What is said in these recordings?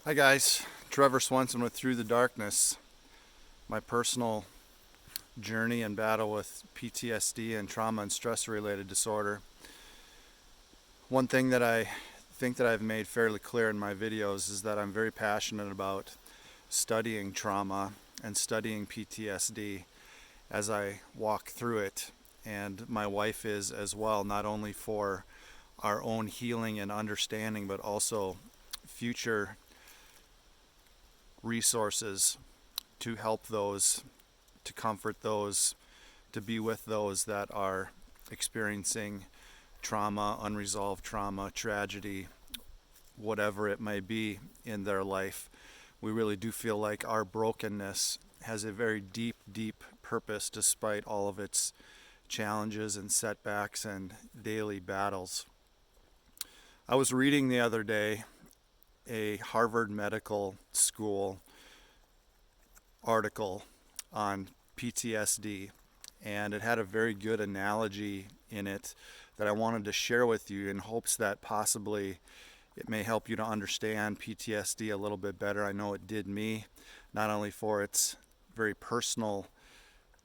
Hi guys, Trevor Swenson with Through the Darkness. My personal journey and battle with PTSD and trauma and stressor-related disorder. One thing that I think that I've made fairly clear in my videos is that I'm very passionate about studying trauma and studying PTSD as I walk through it. And my wife is as well, not only for our own healing and understanding, but also future resources to help those, to comfort those, to be with those that are experiencing trauma, unresolved trauma, tragedy, whatever it may be in their life. We really do feel like our brokenness has a very deep, deep purpose despite all of its challenges and setbacks and daily battles. I was reading the other day a Harvard Medical School article on PTSD, and it had a very good analogy in it that I wanted to share with you in hopes that possibly it may help you to understand PTSD a little bit better. I know it did me, not only for its very personal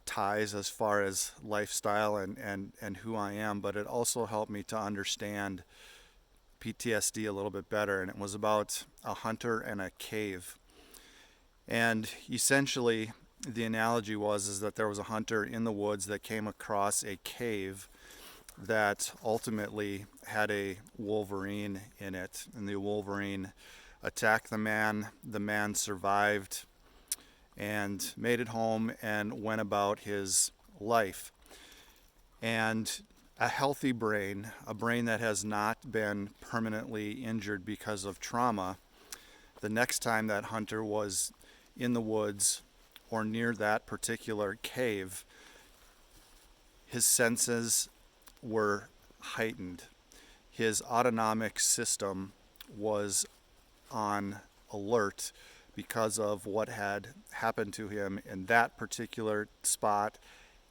ties as far as lifestyle and who I am, but it also helped me to understand PTSD a little bit better. And it was about a hunter and a cave. And essentially, the analogy was that there was a hunter in the woods that came across a cave that ultimately had a wolverine in it, and the wolverine attacked the man. The man survived and made it home and went about his life. And a healthy brain, a brain that has not been permanently injured because of trauma, the next time that hunter was in the woods or near that particular cave, his senses were heightened. His autonomic system was on alert because of what had happened to him in that particular spot,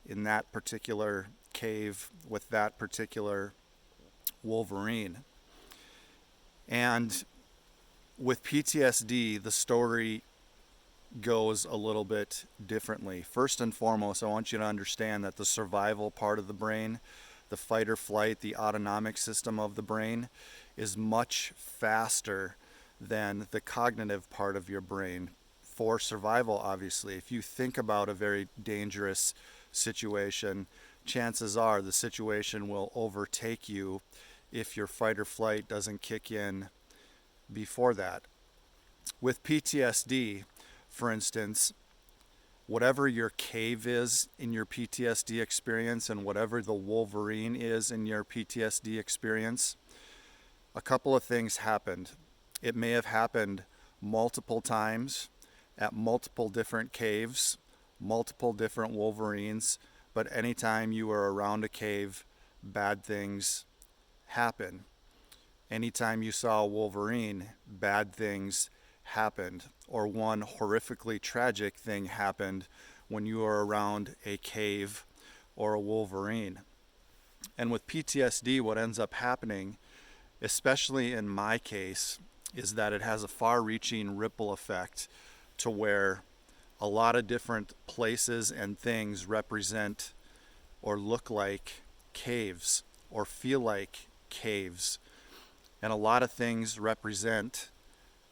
in that particular cave, with that particular wolverine. And with PTSD, the story goes a little bit differently. First and foremost, I want you to understand that the survival part of the brain, the fight or flight, the autonomic system of the brain, is much faster than the cognitive part of your brain for survival, obviously. If you think about a very dangerous situation, chances are the situation will overtake you if your fight or flight doesn't kick in before that. With PTSD, for instance, whatever your cave is in your PTSD experience and whatever the wolverine is in your PTSD experience, a couple of things happened. It may have happened multiple times at multiple different caves, multiple different wolverines, but anytime you were around a cave, bad things happen. Anytime you saw a wolverine, bad things happened, or one horrifically tragic thing happened when you were around a cave or a wolverine. And with PTSD, what ends up happening, especially in my case, is that it has a far-reaching ripple effect to where a lot of different places and things represent or look like caves or feel like caves. And a lot of things represent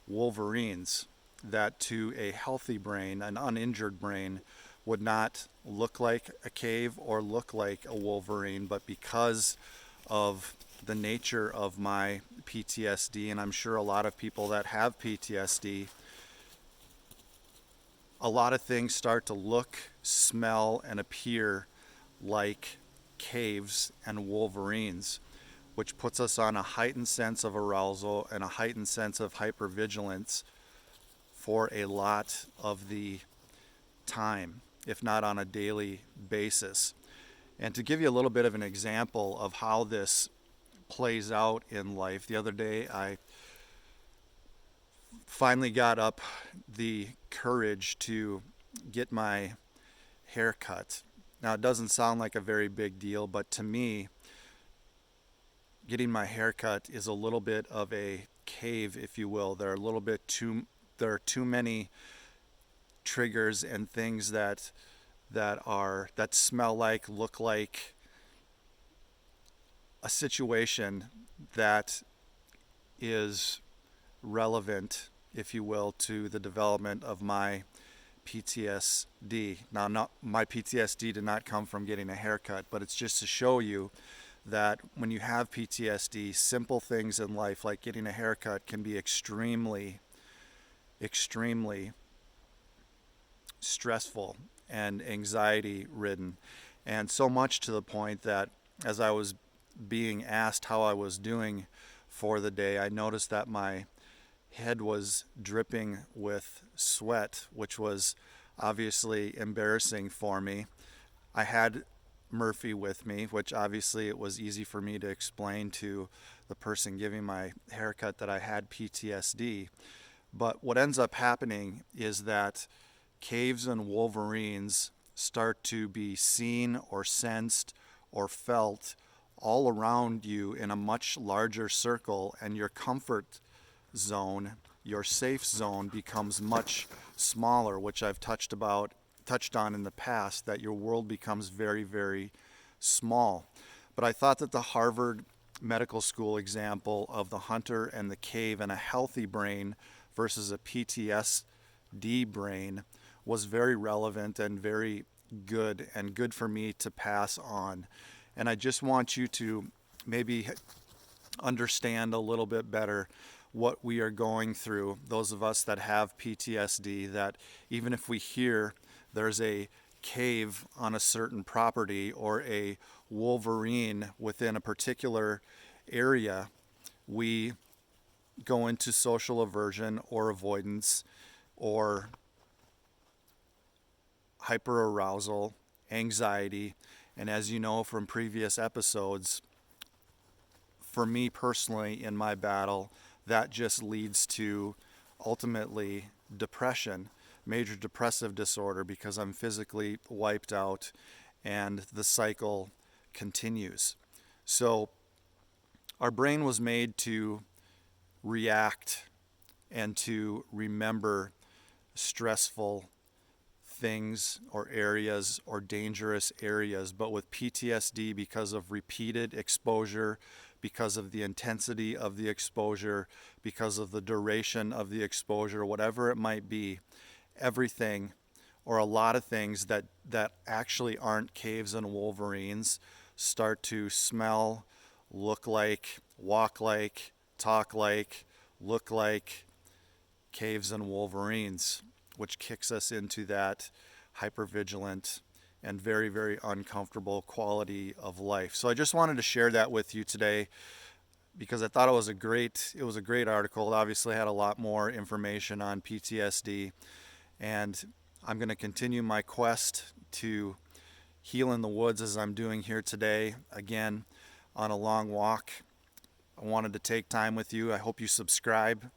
wolverines that to a healthy brain, an uninjured brain, would not look like a cave or look like a wolverine, but because of the nature of my PTSD, and I'm sure a lot of people that have PTSD, a lot of things start to look, smell, and appear like caves and wolverines, which puts us on a heightened sense of arousal and a heightened sense of hypervigilance for a lot of the time, if not on a daily basis. And to give you a little bit of an example of how this plays out in life, the other day I finally got up the courage to get my hair cut. Now, it doesn't sound like a very big deal, but to me, getting my hair cut is a little bit of a cave, if you will. There are too many triggers and things that smell like, look like a situation that is relevant, if you will, to the development of my PTSD. Now, my PTSD did not come from getting a haircut, but it's just to show you that when you have PTSD, simple things in life like getting a haircut can be extremely, extremely stressful and anxiety ridden. And so much to the point that as I was being asked how I was doing for the day, I noticed that my head was dripping with sweat, which was obviously embarrassing for me. I had Murphy with me, which obviously it was easy for me to explain to the person giving my haircut that I had PTSD. But what ends up happening is that caves and wolverines start to be seen or sensed or felt all around you in a much larger circle, and your comfort zone, your safe zone, becomes much smaller, which I've touched on in the past, that your world becomes very, very small. But I thought that the Harvard Medical School example of the hunter and the cave and a healthy brain versus a PTSD brain was very relevant and very good for me to pass on. And I just want you to maybe understand a little bit better what we are going through, those of us that have PTSD, that even if we hear there's a cave on a certain property or a wolverine within a particular area, we go into social aversion or avoidance or hyperarousal, anxiety. And as you know from previous episodes, for me personally in my battle, that just leads to ultimately depression, major depressive disorder, because I'm physically wiped out and the cycle continues. So our brain was made to react and to remember stressful things or areas or dangerous areas. But with PTSD, because of repeated exposure, because of the intensity of the exposure, because of the duration of the exposure, whatever it might be, everything or a lot of things that actually aren't caves and wolverines start to smell, look like, walk like, talk like, look like caves and wolverines, which kicks us into that hypervigilant and very, very uncomfortable quality of life. So I just wanted to share that with you today because I thought it was a great article. It obviously had a lot more information on PTSD, and I'm going to continue my quest to heal in the woods as I'm doing here today, again, on a long walk. I wanted to take time with you. I hope you subscribe.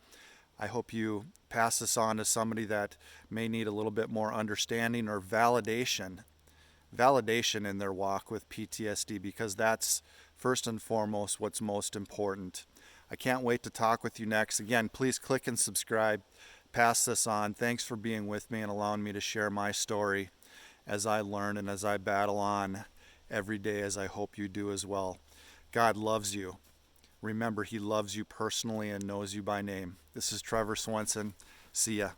I hope you pass this on to somebody that may need a little bit more understanding or validation in their walk with PTSD, because that's first and foremost what's most important. I can't wait to talk with you next. Again, please click and subscribe. Pass this on. Thanks for being with me and allowing me to share my story as I learn and as I battle on every day, as I hope you do as well. God loves you. Remember, He loves you personally and knows you by name. This is Trevor Swenson. See ya.